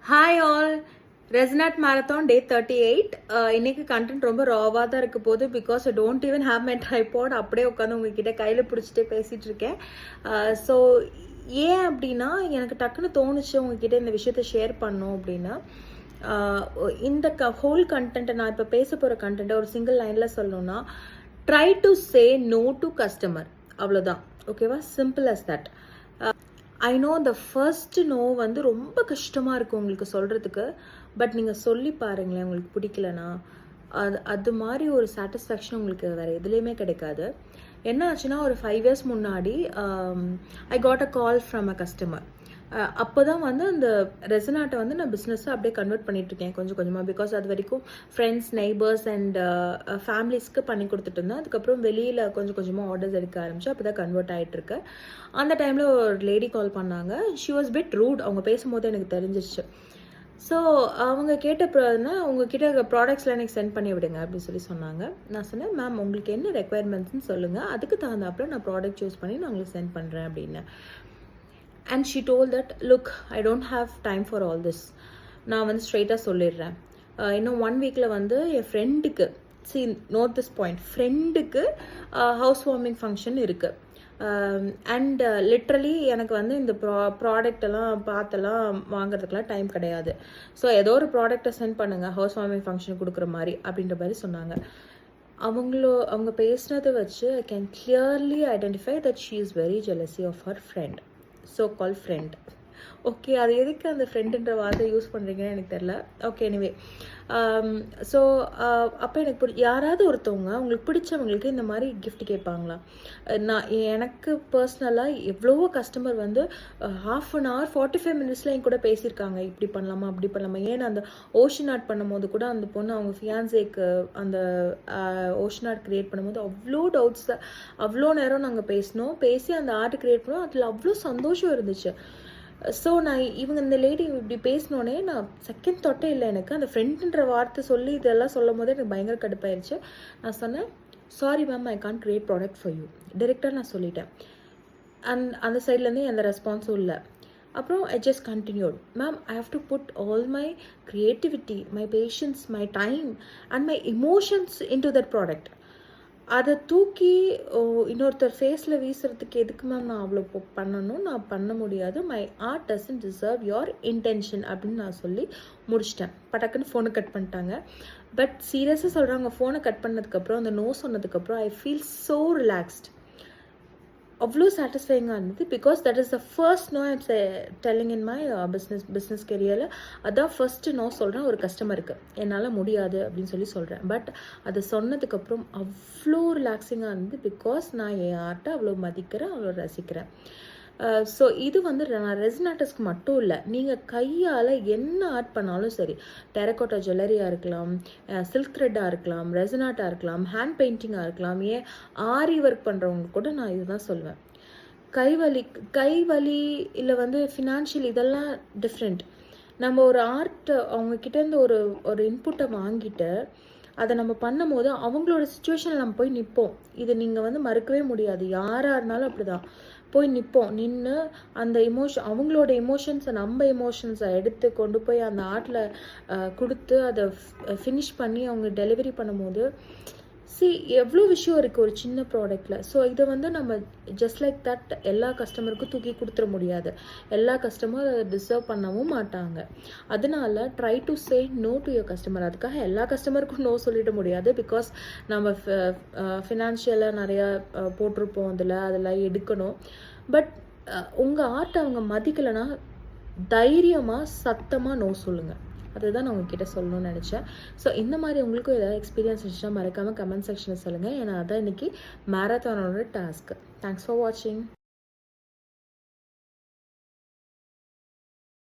Hi all, ரெசனாட் marathon டே 38. இன்னைக்கு content ரொம்ப ராவாக தான் இருக்க போகுது. Because I don't even have my tripod. அப்படியே உட்காந்து உங்ககிட்ட கையில் பிடிச்சிட்டே பேசிகிட்டு இருக்கேன். ஸோ ஏன் அப்படின்னா, எனக்கு டக்குன்னு தோணுச்சு உங்ககிட்ட இந்த விஷயத்த ஷேர் பண்ணோம் அப்படின்னா. இந்த ஹோல் கண்டென்ட்டை நான் இப்போ பேச போகிற கண்டென்ட்டை ஒரு சிங்கிள் லைனில் சொல்லணும்னா, try to say no to customer. அவ்வளோதான். ஓகேவா? Simple as that. I know the first no வந்து ரொம்ப கஷ்டமாக இருக்கும் உங்களுக்கு சொல்கிறதுக்கு. பட் நீங்கள் சொல்லி பாருங்களேன், உங்களுக்கு பிடிக்கலனா அது மாதிரி ஒரு சாட்டிஸ்ஃபேக்ஷன் உங்களுக்கு வேறு எதுலேயுமே கிடைக்காது. என்ன ஆச்சுன்னா, ஒரு 5 years முன்னாடி I got a call from a customer. அப்போ தான் வந்து அந்த ரெசனாட்டை வந்து நான் பிஸ்னஸாக அப்படியே கன்வெர்ட் பண்ணிட்டுருக்கேன் கொஞ்சம் கொஞ்சமாக. பிகாஸ் அது வரைக்கும் ஃப்ரெண்ட்ஸ், நெய்பர்ஸ் அண்ட் ஃபேமிலிஸ்க்கு பண்ணி கொடுத்துட்டு இருந்தேன். அதுக்கப்புறம் வெளியில் கொஞ்சம் கொஞ்சமாக ஆர்டர்ஸ் எடுக்க ஆரம்பிச்சு அப்போ தான் கன்வெர்ட் ஆகிட்டுருக்கு. அந்த டைமில் ஒரு லேடி கால் பண்ணாங்க. She was bit rude. அவங்க பேசும்போது எனக்கு தெரிஞ்சிச்சு. ஸோ அவங்க கேட்டப்போனா, உங்ககிட்ட ப்ராடக்ட்ஸ்லாம் எனக்கு சென்ட் பண்ணி விடுங்க அப்படின்னு சொல்லி சொன்னாங்க. நான் சொன்னேன், மேம் உங்களுக்கு என்ன ரெக்குயர்மெண்ட்ஸ்னு சொல்லுங்கள், அதுக்கு தகுந்தாப்புல நான் ப்ராடக்ட் சூஸ் பண்ணி நான் உங்களுக்கு சென்ட் பண்ணுறேன் அப்படின்னு. And she told that, look, I don't have time for all this. நான் வந்து ஸ்ட்ரெயிட்டாக சொல்லிடுறேன். இன்னும் 1 weekல வந்து என் ஃப்ரெண்டுக்கு, see note this point, ஃப்ரெண்டுக்கு ஹவுஸ் வார்மிங் ஃபங்க்ஷன் இருக்குது. அண்ட் லிட்ரலி எனக்கு வந்து இந்த ப்ராடக்டெல்லாம் பார்த்தெல்லாம் வாங்குறதுக்கெலாம் டைம் கிடையாது. ஸோ ஏதோ ஒரு ப்ராடக்டை சென்ட் பண்ணுங்கள் ஹவுஸ் வார்மிங் ஃபங்க்ஷன் கொடுக்குற மாதிரி அப்படின்ற மாதிரி சொன்னாங்க. அவங்க பேசினதை வச்சு I can clearly identify that she is very jealousy of her friend, so call friend. Okay, அது எதுக்கு அந்த ஃப்ரெண்டுன்ற வார்த்தை யூஸ் பண்ணுறீங்கன்னு எனக்கு தெரில. Okay, anyway. ஸோ அப்போ எனக்கு யாராவது ஒருத்தவங்க உங்களுக்கு பிடிச்சவங்களுக்கு இந்த மாதிரி கிஃப்ட் கேட்பாங்களா? எனக்கு பர்சனலாக எவ்வளவோ கஸ்டமர் வந்து 1/2 hour 45 minutesல என் கூட பேசியிருக்காங்க. இப்படி பண்ணலாமா, அப்படி பண்ணலாமா. ஏன்னா அந்த ஓஷன் ஆர்ட் பண்ணும்போது கூட அந்த பொண்ணு அவங்க ஃபியான்சேக்கு அந்த ஓஷன் ஆர்ட் க்ரியேட் பண்ணும்போது அவ்வளோ டவுட்ஸ், அவ்வளோ நேரம் நாங்கள் பேசி அந்த ஆர்ட் க்ரியேட் பண்ணோம். அதில் அவ்வளோ சந்தோஷம் இருந்துச்சு. ஸோ நான் இந்த லேடி இப்படி பேசினோடனே நான் செகண்ட் தாட்டே இல்லை எனக்கு. அந்த ஃப்ரெண்டுன்ற வார்த்தை சொல்லி இதெல்லாம் சொல்லும் போதே எனக்கு பயங்கர கடுப்பாயிருச்சு. நான் சொன்னேன், sorry ma'am, I can't create product for you. டைரெக்டாக நான் சொல்லிட்டேன். அந்த சைட்லேருந்து எந்த ரெஸ்பான்ஸும் இல்லை. அப்புறம் I just continued, ma'am I have to put all my creativity, my passions, my time and my emotions into that product. அதை தூக்கி இன்னொருத்தர் ஃபேஸில் வீசுறதுக்கு எதுக்கு மேம் நான் அவ்வளோ பண்ணணும்? நான் பண்ண முடியாது. My art doesn't deserve your intention அப்படின்னு நான் சொல்லி முடிச்சிட்டேன். பட்டக்குன்னு ஃபோனை கட் பண்ணிட்டாங்க. பட் சீரியஸாக சொல்கிறாங்க, ஃபோனை கட் பண்ணதுக்கப்புறம், அந்த நோ சொன்னதுக்கப்புறம் ஐ ஃபீல் ஸோ ரிலாக்ஸ்ட். அவ்வளோ சாட்டிஸ்ஃபைங்காக இருந்தது. Because that is the first no I'm telling in my business கெரியரில். அதான் ஃபர்ஸ்ட்டு நோ சொல்கிறேன் ஒரு கஸ்டமருக்கு, என்னால் முடியாது அப்படின்னு சொல்லி சொல்கிறேன். பட் அதை சொன்னதுக்கப்புறம் அவ்வளோ ரிலாக்ஸிங்காக இருந்தது. பிகாஸ் நான் என் ஆர்ட்டை அவ்வளோ மதிக்கிறேன், அவ்வளோ ரசிக்கிறேன். ஸோ இது வந்து நான் ரெசின் ஆர்டிஸ்ட்க்கு மட்டும் இல்லை, நீங்கள் கையால் என்ன ஆர்ட் பண்ணாலும் சரி, டெரகோட்டா ஜுவல்லரியாக இருக்கலாம், சில்க் த்ரெட்டாக இருக்கலாம், ரெசின் ஆர்ட்டாக இருக்கலாம், ஹேண்ட் பெயிண்டிங்காக இருக்கலாம், ஏன் ஆரி ஒர்க் பண்ணுறவங்க கூட நான் இதுதான் சொல்லுவேன். கைவலி இல்லை வந்து ஃபினான்ஷியல், இதெல்லாம் டிஃப்ரெண்ட். நம்ம ஒரு ஆர்ட் அவங்கக்கிட்டேருந்து ஒரு இன்புட்டை வாங்கிட்டு அதை நம்ம பண்ணும் போது அவங்களோட சுச்சுவேஷனில் நம்ம போய் நிற்போம். இதை நீங்கள் வந்து மறுக்கவே முடியாது. யாராக இருந்தாலும் அப்படி தான் போய் நிற்போம். நின்று அந்த அவங்களோட எமோஷன்ஸை, நம்ம எமோஷன்ஸை எடுத்து கொண்டு போய் அந்த ஆர்ட்டில் கொடுத்து அதை ஃபினிஷ் பண்ணி அவங்க டெலிவரி பண்ணும்போது எவ்வளோ விஷயம் இருக்குது ஒரு சின்ன ப்ராடக்டில். ஸோ இதை வந்து நம்ம ஜஸ்ட் லைக் தட் எல்லா கஸ்டமருக்கும் தூக்கி கொடுத்துட முடியாது. எல்லா கஸ்டமர் அதை டிசர்வ் பண்ணவும் மாட்டாங்க. அதனால try to say no to your customer. அதுக்காக எல்லா கஸ்டமருக்கும் நோ சொல்லிட முடியாது. பிகாஸ் நம்ம ஃபினான்ஷியலாக நிறையா போட்டிருப்போம், அதெல்லாம் எடுக்கணும். பட் உங்கள் ஆர்ட்டை அவங்க மதிக்கலைன்னா தைரியமாக சத்தமாக நோ சொல்லுங்கள். அதுதான் நான் உங்ககிட்ட சொல்லணும்னு நினச்சேன். ஸோ இந்த மாதிரி உங்களுக்கும் ஏதாவது எக்ஸ்பீரியன்ஸ் இருந்துச்சுன்னா மறக்காமல் கமெண்ட் செக்ஷனில் சொல்லுங்கள். ஏன்னா அதான் இன்றைக்கி மேரத்தானோட டாஸ்க்கு. தேங்க்ஸ் ஃபார் வாட்சிங்.